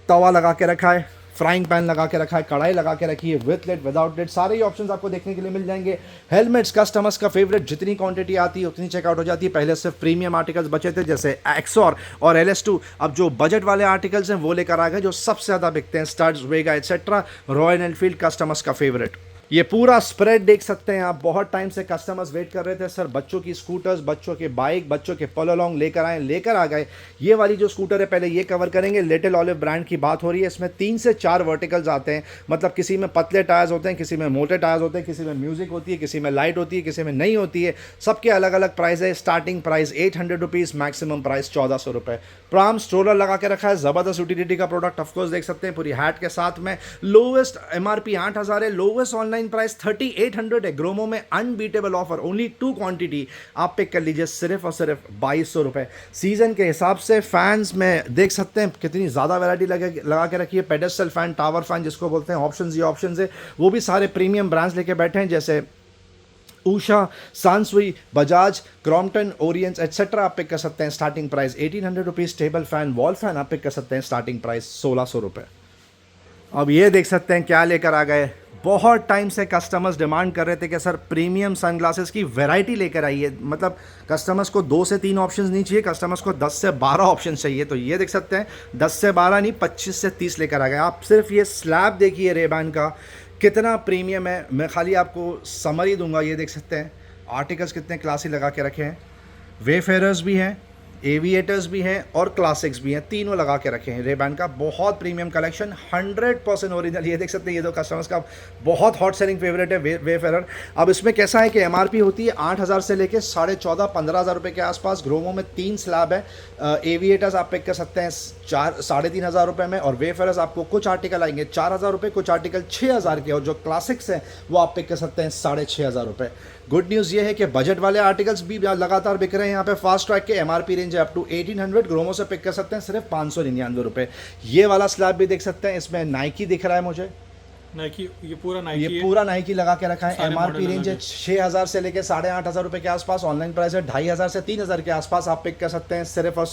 तवा लगा के रखा है, फ्राइंग पैन लगा के रखा है, कढ़ाई लगा के रखी है, विथ लिड, विदाउट लिड, सारे ही ऑप्शंस आपको देखने के लिए मिल जाएंगे। हेलमेट्स कस्टमर्स का फेवरेट, जितनी क्वांटिटी आती है उतनी चेकआउट हो जाती है। पहले सिर्फ प्रीमियम आर्टिकल्स बचे थे जैसे एक्सॉर और LS2, अब जो बजट वाले आर्टिकल्स हैं वो लेकर आ गए जो सबसे ज़्यादा बिकते हैं, स्टड्स, वेगा एटसेट्रा। रॉयल एनफील्ड कस्टमर्स का फेवरेट। ये पूरा स्प्रेड देख सकते हैं आप, बहुत टाइम से कस्टमर्स वेट कर रहे थे सर, बच्चों की स्कूटर्स, बच्चों के बाइक, बच्चों के पोलो लॉन्ग लेकर आए, लेकर आ गए। ये वाली जो स्कूटर है पहले ये कवर करेंगे। लिटिल ऑलिव ब्रांड की बात हो रही है, इसमें 3 से 4 वर्टिकल्स आते हैं, मतलब किसी में पतले टायर्स होते हैं, किसी में मोटे टायर्स होते हैं, किसी में म्यूजिक होती है, किसी में लाइट होती है, किसी में नहीं होती है। सबके अलग अलग प्राइस है। Starting price 800 rupees, maximum price 1400 रुपये। प्राम स्ट्रोलर लगा के रखा है, ज़बरदस्त यूटिलिटी का प्रोडक्ट, ऑफकोर्स देख सकते हैं पूरी हैट के साथ में। लोवेस्ट MRP 8000 है, लोवेस्ट ऑनलाइन प्राइस 3800 है। ग्रोमो में अनबीटेबल ऑफर, ओनली 2 क्वांटिटी आप पिक कर लीजिए, सिर्फ और सिर्फ 2200 रुपये। सीजन के हिसाब से फैंस में देख सकते हैं कितनी ज़्यादा वैरायटी लगा के रखी है। पेडेस्टल फैन, टावर फैन जिसको बोलते हैं, ऑप्शंस ही ऑप्शंस है। वो भी सारे प्रीमियम ब्रांड्स लेके बैठे हैं जैसे ऊषा, सांसुई, बजाज, क्रॉम्पटन, ओरियंस एटसेट्रा आप पिक कर सकते हैं। Starting price 1800 rupees. Table fan, wall fan आप पिक कर सकते हैं, स्टार्टिंग प्राइस 1600 रुपये। अब ये देख सकते हैं क्या लेकर आ गए। बहुत टाइम से कस्टमर्स डिमांड कर रहे थे कि सर प्रीमियम सनग्लासेस की वैरायटी लेकर आइए, मतलब कस्टमर्स को 2 से 3 ऑप्शंस नहीं चाहिए, कस्टमर्स को 10 से 12 ऑप्शन चाहिए। तो ये देख सकते हैं 10 से 12 नहीं, 25 से 30 लेकर आ गए। आप सिर्फ ये स्लैब देखिए रेबैन का कितना प्रीमियम है। मैं खाली आपको समरी दूंगा, ये देख सकते हैं आर्टिकल्स कितने क्लासी लगा के रखे हैं। वेफेयरर्स भी हैं, एविएटर्स भी हैं और क्लासिक्स भी हैं, तीनों लगा के रखे हैं। रेबैन का बहुत प्रीमियम कलेक्शन, 100% ओरिजिनल। ये देख सकते हैं, ये तो कस्टमर्स का बहुत हॉट सेलिंग फेवरेट है वेफेरर। अब इसमें कैसा है कि MRP होती है 8000 से लेके 14,500-15,000 रुपये के आसपास। ग्रोमो में 3 स्लैब है। एविएटर्स आप पिक कर सकते हैं 3,500 रुपये में, और वेफेरर्स आपको कुछ आर्टिकल आएंगे 4000 रुपये, कुछ आर्टिकल 6000 के, और जो क्लासिक्स हैं वो आप पिक कर सकते हैं 6500 रुपये। गुड न्यूज़ ये है कि बजट वाले आर्टिकल्स भी लगातार बिक रहे हैं यहाँ पे। फास्ट ट्रैक के MRP रेंज है अप टू 1800, ग्रोमो से पिक कर सकते हैं सिर्फ 599 रुपये। ये वाला स्लैब भी देख सकते हैं, इसमें नाइकी दिख रहा है मुझे, नाइकी, ये पूरा नाइकी लगा के रखा है। सारे MRP मॉडल रेंज है 6000 से लेके 8500 रुपये के आसपास। ऑनलाइन प्राइस है 2500 से 3000 के आसपास। आप पिक कर सकते हैं सिर्फ और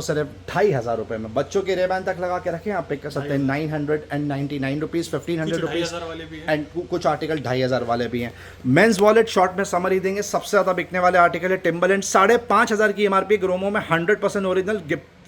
सिर्फ 2500 रुपये में। बच्चों के रेबैन तक लगा के रखें, आप पिक कर सकते हैं 999 रुपीज़, 1500 रुपीज़, एंड कुछ आर्टिकल 2500 वाले भी हैं। मेंस वॉलेट शॉर्ट में समरी देंगे, सबसे ज़्यादा बिकने वाले आर्टिकल है टिम्बरलैंड, 5500 की MRP। ग्रोमो में 100% ओरिजिनल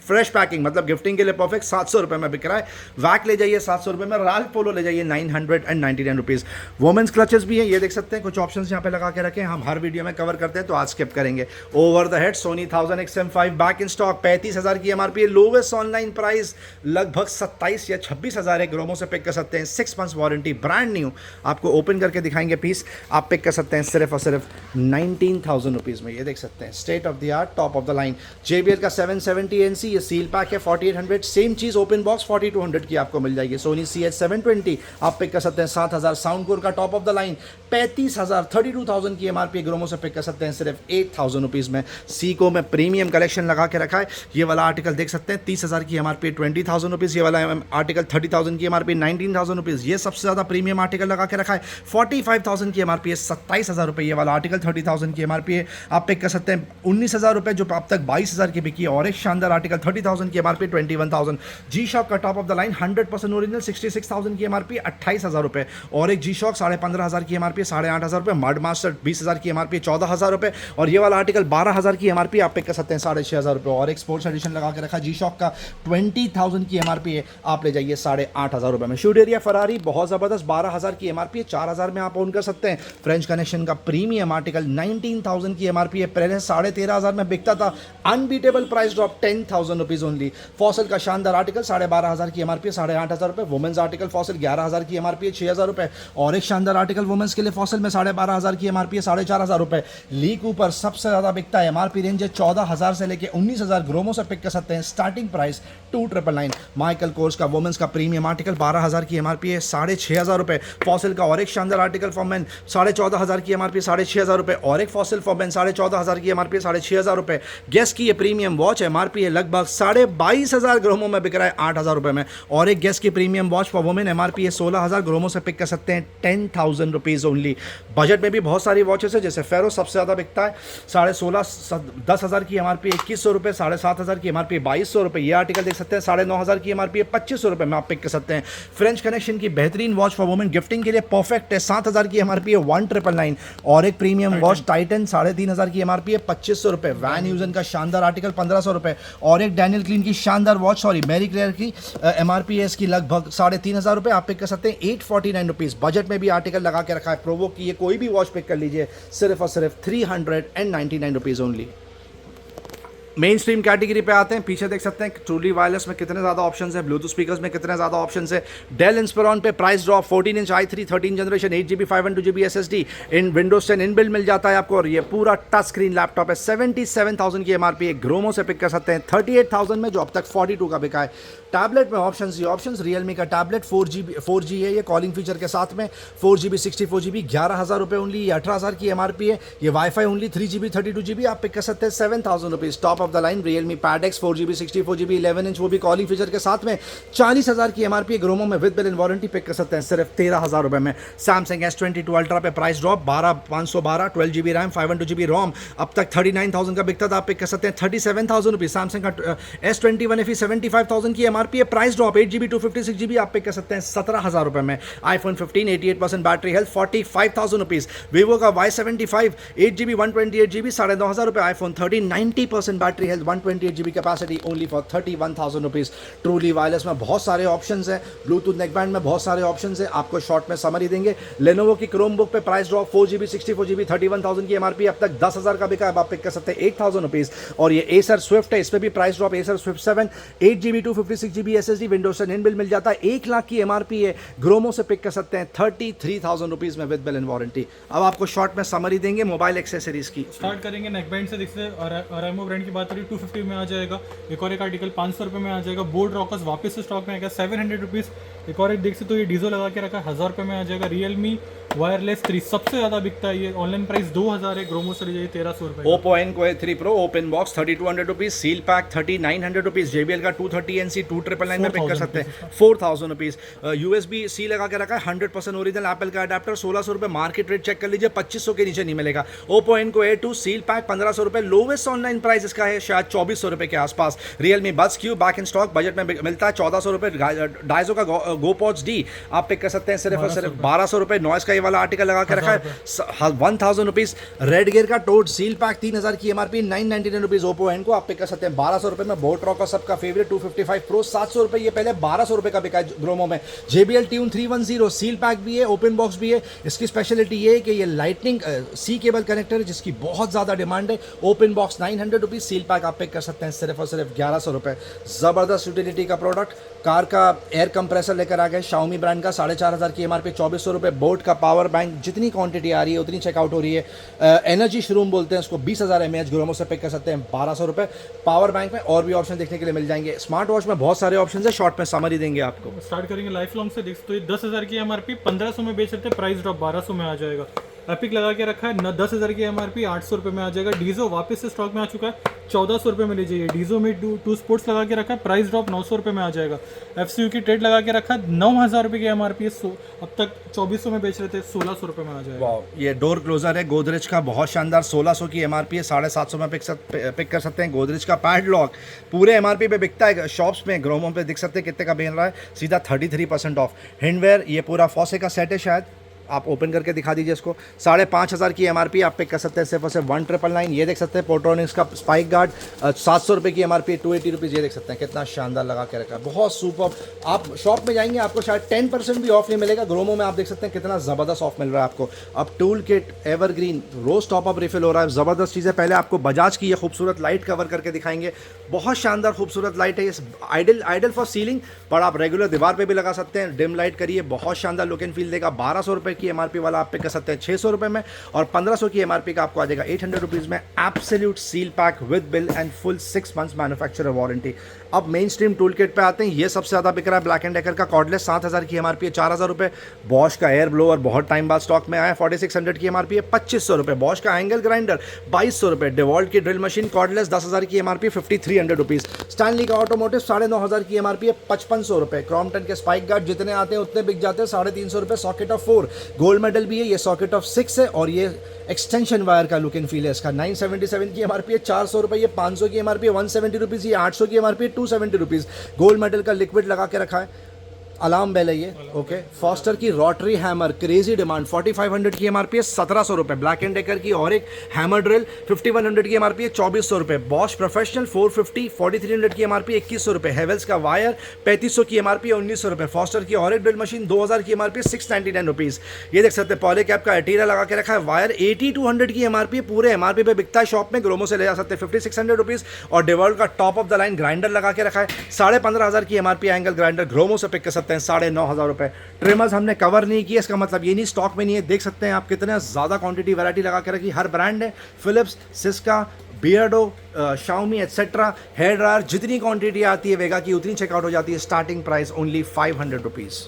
फ्रेश पैकिंग, मतलब गिफ्टिंग के लिए परफेक्ट, 700 रुपये में बिक रहा है। वैक ले जाइए 700 रुपये में। राल्फ पोलो ले जाइए 999 रुपीज़। वोमेंस क्लचेस भी हैं, ये देख सकते हैं कुछ ऑप्शंस यहाँ पे लगा के रखें। हम हर वीडियो में कवर करते हैं तो आज स्किप करेंगे। Over the head Sony 1000 XM5 back in stock, 35,000 की MRP है। लोवेस्ट ऑनलाइन प्राइस लगभग 27 या 26,000 है। ग्रोमो से पिक कर सकते हैं, 6 मंथ्स वारंटी, ब्रांड न्यू। आपको ओपन करके दिखाएंगे पीस, आप पिक कर सकते हैं सिर्फ और सिर्फ 19,000 रुपीज़ में। ये देख सकते हैं state of the art, top of the line. JBL का 770 NC, ये सील पैक है 4800। सेम चीज़ ओपन बॉक्स 4200 की आपको मिल जाएगी। सोनी CH720 आप पिक कर सकते हैं 7000। साउंड कोर का टॉप ऑफ द लाइन 35,000, 32,000 की MRP। ग्रोमो से पिक कर सकते हैं सिर्फ 8,000 रुपीज़ में। सीको में प्रीमियम कलेक्शन लगा के रखा है। ये वाला आर्टिकल देख सकते हैं 30,000 की MRP 20,000 रुपीज़। ये वाला आर्टिकल 30,000 की MRP 19,000 रुपीज़। ये सबसे ज़्यादा प्रीमियम आर्टिकल लगा के रखा है 45,000 की MRP है, 27,000 रुपये। ये वाला आर्टिकल 30,000 की MRP है, आप पिक कर सकते हैं 19,000 रुपये, जो अब तक 22,000 की बिकी है। और एक शानदार आर्टिकल हैं 30,000 की एमआरपी 21,000। जी शॉक का top of the line 100% original 66,000 की एमआरपी 28,000 रुपए। और एक जी शॉक 15,500 की एमआरपी 8,500 रुपए। मड मास्टर 20,000 की एमआरपी 14,000 रुपए। और ये वाला आर्टिकल 12,000 की एमआरपी आप पिक कर सकते हैं 6,500 रुपए। और एक स्पोर्ट्स एडिशन लगा के रखा जी शॉक का 20,000 की एमआरपी है, आप ले जाइए 8,500 रुपए में। शूट एरिया फरारी बहुत जबरदस्त 12,000 की एमआरपी है, 4,000 में आप ओन कर सकते हैं। फ्रेंच कनेक्शन का प्रीमियम आर्टिकल 19,000 की एमआरपी है, पहले 13,500 में बिकता था। Unbeatable price drop 10,000 rupees only. Fossil का शानदार आर्टिकल 12,500 की एमआरपी है, 8,500 रुपए। वुमेन्स आर्टिकल फॉसल 11,000 की एमआरपी है, 6,000 रुपए। और एक शानदार आर्टिकल वुमेन्स के लिए फॉसल में 12,500 की एमआरपी है, 4,500 रुपए। ली कूपर सबसे ज्यादा बिकता है, एमआरपी रेंज है 14,000 से लेके 19,000, ग्रोमो से पिक कर सकते हैं। Starting price 2,999। माइकल कोर्स का वुमेन्स का प्रीमियम आर्टिकल 12,000 की एमआरपी है, 6,500 रुपए। फॉसिल का और एक शानदार आर्टिकल फॉर मेन 14,500 की एमआरपी 6,500 रुपए। और एक फॉसिल फॉर मेन 14,500 की एमआरपी 6,500 रुपए। गेस की ये प्रीमियम वॉच एमआरपी है लगभग 22,500, ग्रोमो में बिक रहा है 8,000 रुपए में। और एक गेस की premium watch for women MRP है 16,000, ग्रोमो से पिक कर सकते हैं 10,000 रुपीज ओनली। बजट में भी बहुत सारी वॉचेस है, जैसे फेरो सबसे ज्यादा बिकता है 16,500, 10,000 की एमआरपी 2,100 रुपए, 7,500 की एमआरपी 2,200 रुपए। ये आर्टिकल देख सकते हैं 9,500 की एमआरपी 2,500 रुपए में आप पिक कर सकते हैं। फ्रेंच कनेक्शन की बेहतरीन वॉच फॉर वुमेन गिफ्टिंग के लिए परफेक्ट है, 7,000 की एमआरपी है 1,999। और एक प्रीमियम वॉच टाइटन 3,500 की एमआरपी है 2,500 रुपए। वैन यूजन का शानदार आर्टिकल 1,500 रुपए। और एक डैनियल क्लीन की शानदार वॉच मैरी क्लेयर की एमआरपी है इसकी लगभग 3,500 रुपए, आप पिक कर सकते हैं 849 रुपीज। बजट में भी आर्टिकल लगा के रखा है प्रोवो की, ये कोई भी वॉच पिक कर लीजिए सिर्फ और सिर्फ 399 rupees only. Main stream category पे आते हैं, पीछे देख सकते हैं ट्रूली वायरलेस में कितने ज़्यादा ऑप्शंस है, ब्लूटूथ स्पीकर्स में कितने ज़्यादा ऑप्शंस है। डेल इंस्पिरॉन पे price drop 14 inch i3 13 generation 8GB 512GB SSD इन विंडोज 10 इनबिल्ट मिल जाता है आपको। और ये पूरा टच स्क्रीन लैपटॉप है, 77,000 की एमआरपी है, ग्रोमो से पिक कर सकते हैं 38,000 में, जो अब तक 42 का बिका है। टैबलेट में ऑप्शंस रियलमी का टैबलेट 4G है, ये कॉलिंग फीचर के साथ में 4GB 64GB 11,000 रुपये ओनली। ये 18,000 की एमआरपी है। ये वाईफाई ओनली 3GB 32GB आप पिक कर सकते हैं 7,000 rupees. Top of the line Realme pad x 4GB 64GB 11 inch, वो भी कॉलिंग फीचर के साथ में 40,000 की एमआरपी है, ग्रोमो में with bill in warranty pick कर सकते हैं सिर्फ 13,000 रुपये में। सैमसंग S22 अल्ट्रा पे price drop 12,512 12GB RAM 512GB ROM, अब तक 39,000 का बिकता था, आप पिक कर सकते हैं 37,000 रुपीज़। सैमसंग का S21 FE 75,000 की एमआरपी है, प्राइस ड्रॉप 8GB 256GB आप पिक कर सकते हैं 17,000 रुपये में। IPhone 15 88% battery health 45,000 rupees. Vivo का Y75 8GB 128GB 9,500 रुपये। IPhone 13 90% battery health 128GB capacity only for 31,000 rupees. Truly wireless में बहुत सारे ऑप्शंस हैं, ब्लूटूथ नेकबैंड में बहुत सारे ऑप्शंस हैं, आपको शॉर्ट में समरी देंगे। लेनोवो की क्रोमबुक पे प्राइस ड्रॉप 4GB 64GB 31,000 की एमआरपी, अब तक 10,000 का बिका है, आप पिक कर सकते हैं 8,000 रुपीज़। और ये एसर स्विफ्ट है, इस पर भी price drop Acer Swift 7 8GB 256GB SSD Windows 10 inbuilt मिल जाता है, 1 लाख की एमआरपी है, ग्रोमो से पिक कर सकते हैं 33,000 रुपीज़ में विद बिल इन वारंटी। अब आपको शॉर्ट में समरी देंगे मोबाइल एक्सेसरीज की। स्टार्ट करेंगे नेकबैंड से, देखते हैं और एमओ ब्रांड की बात करें 250 में आ जाएगा। एक और एक आर्टिकल 500 रुपये में आ जाएगा। बोर्ड रॉकर्स वापस से स्टॉक में आएगा 700 रुपीज़। एक और एक देख सकते हो, ये डीजो लगा के रखा है 1,000 रुपये में आ जाएगा। रियलमी वायरलेस 3 सबसे ज़्यादा बिकता है, ये ऑनलाइन प्राइस 2,000 है, ग्रोमो से ले जाइए 1,300 रुपये। Oppo Enco A3 Pro open box 3,200 rupees, seal pack 3,900 rupees. JBL का 230NC 2,999 में पिक कर सकते हैं 4,000 रुपीज़। USB C लगा के रखा है 100% ओरिजिनल एप्पल का अडेप्टर 1,600 रुपये, मार्केट रेट चेक कर लीजिए 2,500 के नीचे नहीं मिलेगा। Oppo Enco A2 seal pack 1,500 रुपये, लोवेस्ट ऑनलाइन प्राइस इसका है शायद 2,400 रुपये के आसपास। Realme buds Q back in stock budget में मिलता है 1,400 रुपये। डाइजो का GoPods D आप पिक कर सकते हैं सिर्फ और सिर्फ 1,200 रुपये। नॉइस का ये वाला आर्टिकल लगा के रखा है 1,000 रुपीज़। रेड गियर का टोड सील पैक 3,000 की एमआरपी 999 रुपीज़। ओप्पो Enco आप पिक कर सकते हैं 1,200 रुपये में। बोट रॉकर सबका फेवरेट 255 Pro 700 रुपये, ये पहले 1,200 रुपये का बिका है ग्रोमो में। JBL Tune 310 सील पैक भी है, ओपन बॉक्स भी है। इसकी स्पेशलिटी ये है कि ये लाइटनिंग C केबल कनेक्टर है, जिसकी बहुत ज़्यादा डिमांड है। Open box 900 rupees, seal pack आप पिक कर सकते हैं सिर्फ और सिर्फ 1,100 रुपये। ज़बरदस्त यूटिलिटी का प्रोडक्ट, कार का एयर कंप्रेसर लेकर आ गए Xiaomi ब्रांड का 4,500 की एमआरपी 2,400 रुपये। बोट का पावर बैंक जितनी क्वांटिटी आ रही है उतनी चेकआउट हो रही है। एनर्जी शोरूम बोलते हैं उसको, 20,000 mAh ग्रोमो से पिक कर सकते हैं 1,200 रुपये। पावर बैंक में और भी ऑप्शन देखने के लिए मिल जाएंगे। स्मार्ट वॉच में बहुत सारे ऑप्शन है, शॉर्ट में समरी देंगे आपको। स्टार्ट करेंगे लाइफ लॉन्ग से, देख सकते हो 10,000 की एमआरपी 1,500 में बेच सकते हैं, प्राइस ड्रॉप 1,200 में आ जाएगा। एपिक लगा के रखा है न 10,000 की एमआरपी 800 रुपये में आ जाएगा। डीजो वापस से स्टॉक में आ चुका है, 1400 रुपये में लीजिए। डीजो में टू स्पोर्ट्स लगा के रखा है, प्राइस ड्रॉप 900 रुपये में आ जाएगा। एफसीयू की ट्रेड लगा के रखा है, 9000 रुपये की एमआरपी है, अब तक 2400 में बेच रहे थे, 1600 रुपये में आ जाएगा। वाह, ये डोर क्लोजर है गोदरेज का, बहुत शानदार, 1600 की एमआरपी है, 750 में पिक कर सकते हैं। गोदरेज का पैडलॉक पूरे एमआरपी पे बिकता है, शॉप्स में ग्रोमो पे दिख सकते हैं कितने का मिल रहा है, सीधा 33% ऑफ। हैंडवेयर, ये पूरा फॉसे का सेट है, शायद आप ओपन करके दिखा दीजिए इसको, 5500 की एमआरपी आप पिक कर सकते हैं सिर्फ और सिर्फ 1999। ये देख सकते हैं पोर्ट्रोनिक्स का स्पाइक गार्ड, 700 रुपये की एमआरपी, 280 रुपीज़। ये देख सकते हैं कितना शानदार लगा के रखा है, बहुत सुपर। आप शॉप में जाएंगे आपको शायद 10% भी ऑफ नहीं मिलेगा, ग्रोमो में आप देख सकते हैं कितना ज़बरदस्त ऑफ मिल रहा है आपको। अब टूल किट एवरग्रीन रोज टॉप अप रिफिल हो रहा है, ज़बरदस्त चीज़ है। पहले आपको बजाज की ये खूबसूरत लाइट कवर करके दिखाएंगे, बहुत शानदार खूबसूरत लाइट है। इस आइडल फॉर सीलिंग पर आप रेगुलर दीवार पे भी लगा सकते हैं, डिम लाइट करिए, बहुत शानदार लुक एंड फील देगा। 1200 रुपये की एमआरपी वाला आप पिक कर सकते हैं 600 रुपये में, और 1500 की एमआरपी का आपको आ जाएगा 800 रुपीज़ में। Absolute seal pack with bill and full 6 months manufacturer warranty. अब मेन स्ट्रीम टूल किट पे आते हैं, ये सबसे ज़्यादा बिक रहा है ब्लैक एंड डेकर का कॉर्डलेस, 7000 की एमआरपी है, 4000 रुपये। बॉश का एयर ब्लोअर बहुत टाइम बाद स्टॉक में आया, 4600 की एमआरपी है, 2500 रुपये। बॉश का एंगल ग्राइंडर 2200 रुपये। डिवॉल्ट की ड्रिल मशीन कॉर्डलेस 10,000 की एमआरपी, 5300 रुपीज़। स्टैनली का ऑटोमोटिव 9500 की एमआरपी है, 5500 रुपये। क्रॉम्पटन के स्पाइक गार्ड जितने आते हैं उतने बिक जाते हैं, 350 रुपये। सॉकेट ऑफ 4 गोल्ड मेडल भी है, ये सॉकेट ऑफ 6 है, और ये एक्सटेंशन वायर का लुक एंड फील है इसका। 977 की एमआरपी है, 400 रुपये। ये 500 की एमआरपी है, 170 रुपीज़। ये 800 की एमआरपी है, 270 रुपीज़। गोल्ड मेडल का लिक्विड लगा के रखा है, अलार्म बेल है ये, ओके। फॉस्टर की रोटरी हैमर, क्रेजी डिमांड, 4500 की एमआरपी है, 1700 रुपये। ब्लैक एंड डेकर की और एक हैमर ड्रिल 5100 की एमआरपी है, 2400 रुपये। बॉश प्रोफेशनल 450, 4300 की एमआरपी, 2100 रुपये। हेवेल्स का वायर 3500 की एमआरपी है, 1900 रुपये। फॉस्टर की और एक ड्रिल मशीन 2000 की एमआरपी, 699 रुपीज़। ये देख सकते हैं पॉलीकैप का एटीरिया लगा के रखा है, वायर 8200 की एमआरपी है, पूरे एमआरपी पे बिकता है शॉप में, ग्रोमो से ले जा सकते हैं 5600 रुपीज़। और डिवॉल्ट का top of the line grinder लगा के रखा है, 15,500 की एमआरपी एंगल ग्राइंडर, ग्रोमो से पिक कर सकते हैं 9,500 रुपये। ट्रिमर्स हमने कवर नहीं किया, इसका मतलब ये नहीं स्टॉक में नहीं है, देख सकते हैं आप कितने ज़्यादा क्वांटिटी वैरायटी लगा के रखी, हर ब्रांड है, Philips, Syska, Beardo, Xiaomi etcetera. Hair dryer जितनी क्वांटिटी आती है वेगा की उतनी चेकआउट हो जाती है, स्टार्टिंग प्राइस ओनली 500 रुपीज़।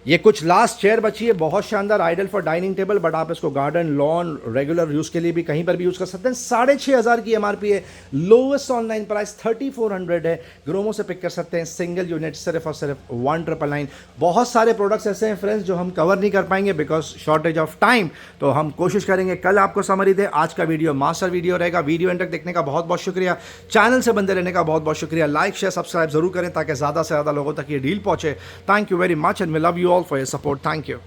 ये कुछ लास्ट चेयर बची है, बहुत शानदार, ideal for dining table, but आप इसको गार्डन, लॉन, रेगुलर यूज़ के लिए भी कहीं पर भी यूज़ कर सकते हैं। 6500 की एमआरपी है, लोवेस्ट ऑनलाइन प्राइस 3400 है, ग्रोमो से पिक कर सकते हैं सिंगल यूनिट सिर्फ और सिर्फ 1999। बहुत सारे प्रोडक्ट्स ऐसे हैं फ्रेंड्स जो हम कवर नहीं कर पाएंगे बिकॉज शॉर्टेज ऑफ टाइम, तो हम कोशिश करेंगे कल आपको समरी दे। आज का वीडियो मास्टर वीडियो रहेगा। वीडियो एंड तक देखने का बहुत बहुत शुक्रिया, चैनल से बंदे रहने का बहुत बहुत शुक्रिया। लाइक शेयर सब्सक्राइब जरूर करें ताकि ज़्यादा से ज़्यादा लोगों तक ये डील पहुंचे। Thank you very much and we love you all for your support. Thank you.